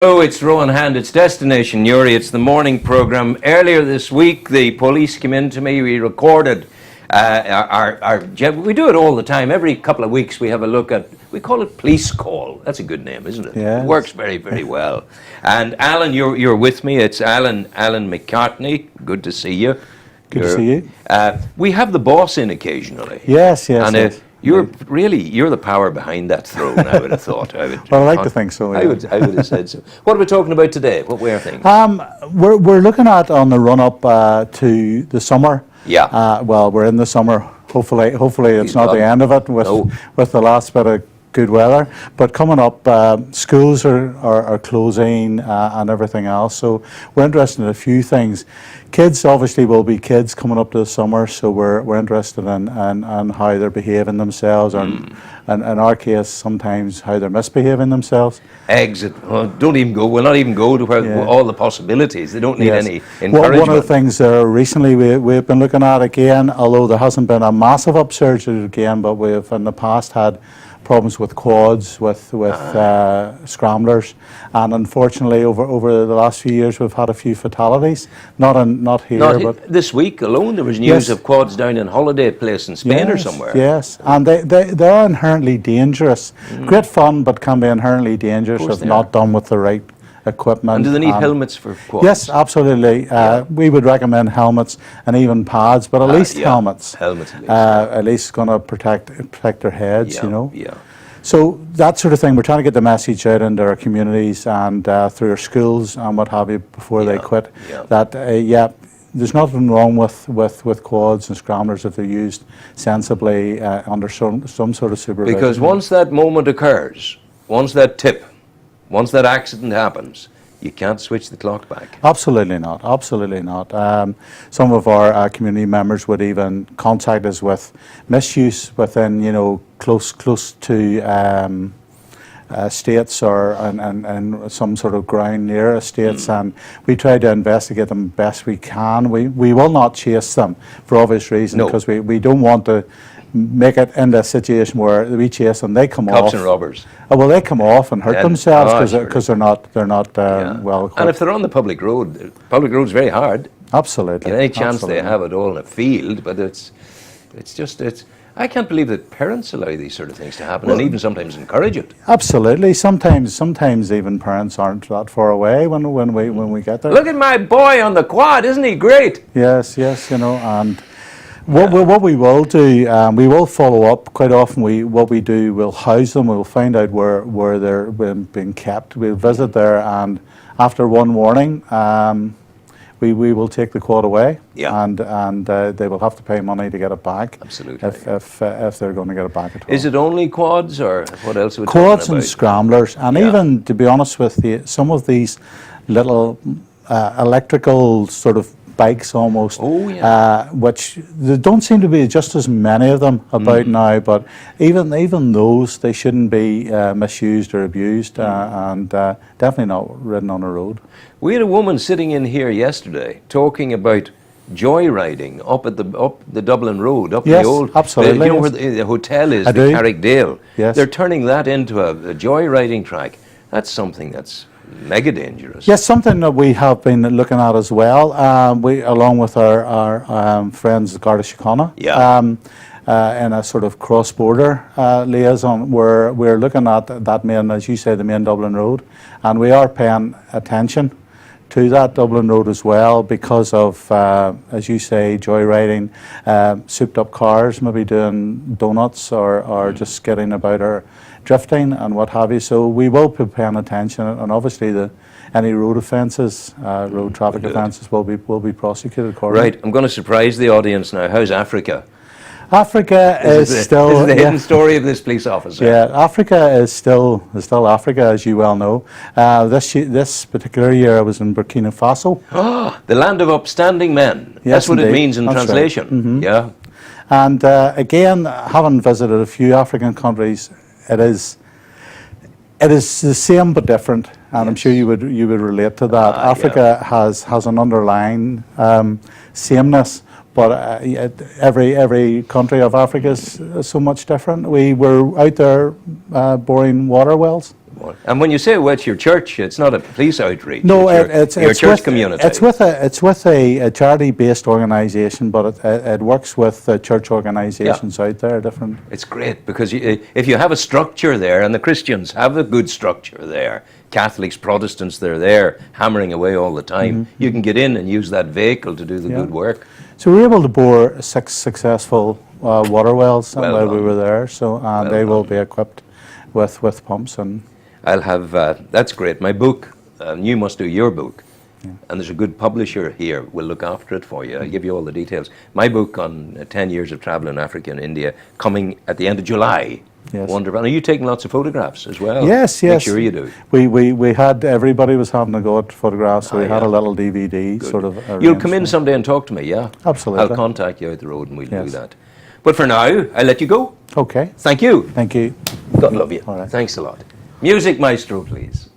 Oh, it's Rowan Hand, it's Destination Newry, it's the morning programme. Earlier this week, the police came in to me, we recorded we do it all the time. Every couple of weeks we have a look at, we call it Police Call. That's a good name, isn't it? Yes. It works very, very well. And Alan, you're with me, it's Alan Macartney, good to see you. Good to see you. We have the boss in occasionally. Yes. And you're the power behind that throne, I would have thought. Well, I like to think so. Yeah. I would have said so. What are we talking about today? What were things? We're looking at on the run up to the summer. Yeah. Well, we're in the summer. Hopefully it's not the end of it with the last bit of good weather. But coming up, schools are closing and everything else. So we're interested in a few things. Kids obviously will be kids coming up to the summer, so we're interested in how they're behaving themselves, and in our case, sometimes how they're misbehaving themselves. Exit. Don't even go. We'll not even go to where all the possibilities. They don't need any encouragement. One of the things recently we've been looking at again, although there hasn't been a massive upsurge again, but we've in the past had problems with quads, with scramblers, and unfortunately over the last few years we've had a few fatalities. Not here, but this week alone there was news of quads down in holiday place in Spain or somewhere. Yes, and they are inherently dangerous. Great fun, but can be inherently dangerous if not done with the right equipment. And do they need helmets for quads? Yes, absolutely. We would recommend helmets and even pads, but at least helmets. Helmets at least. At least going to protect their heads, you know. Yeah. So that sort of thing, we're trying to get the message out into our communities and through our schools and what have you before they quit. That there's nothing wrong with quads and scramblers if they're used sensibly under some sort of supervision. Because once that moment occurs, once that accident happens, you can't switch the clock back. Absolutely not. Absolutely not. Some of our community members would even contact us with misuse within, close to estates or and some sort of ground near estates, and we try to investigate them best we can. We will not chase them for obvious reasons because we don't want to make it into a situation where we chase them, they come off. Cops and robbers. Well, they come off and hurt themselves because they're not well equipped. And if they're on the public road's very hard. Absolutely. Any chance they have it all in a field, but it's I can't believe that parents allow these sort of things to happen, and even sometimes encourage it. Absolutely. Sometimes even parents aren't that far away when we get there. Look at my boy on the quad, isn't he great? Yes, and what we will do, we will follow up. Quite often, we'll house them. We'll find out where they're being kept. We'll visit there, and after one warning, we will take the quad away, and they will have to pay money to get it back. Absolutely. If they're going to get it back at all. Is it only quads, or what else would quads and scramblers, and even, to be honest with you, some of these little electrical sort of bikes almost, which there don't seem to be just as many of them about now, but even those, they shouldn't be misused or abused, and definitely not ridden on a road. We had a woman sitting in here yesterday talking about joyriding up the Dublin Road, yes, the old, absolutely, you know where the hotel is, the Carrickdale. Yes. They're turning that into a joyriding track. That's something that's mega dangerous. Yes, something that we have been looking at as well. We, along with our friends at Garda Síochána, in a sort of cross-border liaison, we're looking at that main, as you say, the main Dublin Road, and we are paying attention to that Dublin Road as well because of, as you say, joyriding, souped-up cars, maybe doing donuts or just getting about or drifting and what have you. So we will be paying attention, and obviously any road offences, road traffic offences will be prosecuted accordingly. Right, I'm going to surprise the audience now. How's Africa? Is this is still the hidden story of this police officer. Yeah, Africa is still Africa, as you well know. This particular year I was in Burkina Faso. The land of upstanding men. Yes, that's what indeed. it means in translation. Right. Yeah. And again, having visited a few African countries, it is the same but different, and I'm sure you would relate to that. Africa has an underlying sameness, but every country of Africa is so much different. We were out there boring water wells. Well, and when you say well, it's your church, it's not a police outreach. No, it's your church with, community. It's with a charity-based organisation, but it works with church organisations out there. Different. It's great because if you have a structure there, and the Christians have a good structure there, Catholics, Protestants, they're there hammering away all the time. You can get in and use that vehicle to do the good work. So we were able to bore 6 successful water wells while we were there. So they will be equipped with pumps and. I'll have, that's great. My book, You Must Do Your Book, and there's a good publisher here, will look after it for you. I'll give you all the details. My book on 10 years of travel in Africa and India, coming at the end of July. Yes. Wonderful. Are you taking lots of photographs as well? Yes, Make sure you do. We had, everybody was having a go at photographs, so we had a little DVD Good. sort of. You'll come in someday and talk to me, yeah? Absolutely. I'll contact you out the road and we'll do that. But for now, I'll let you go. Okay. Thank you. Thank you. God love you. All right. Thanks a lot. Music maestro, please.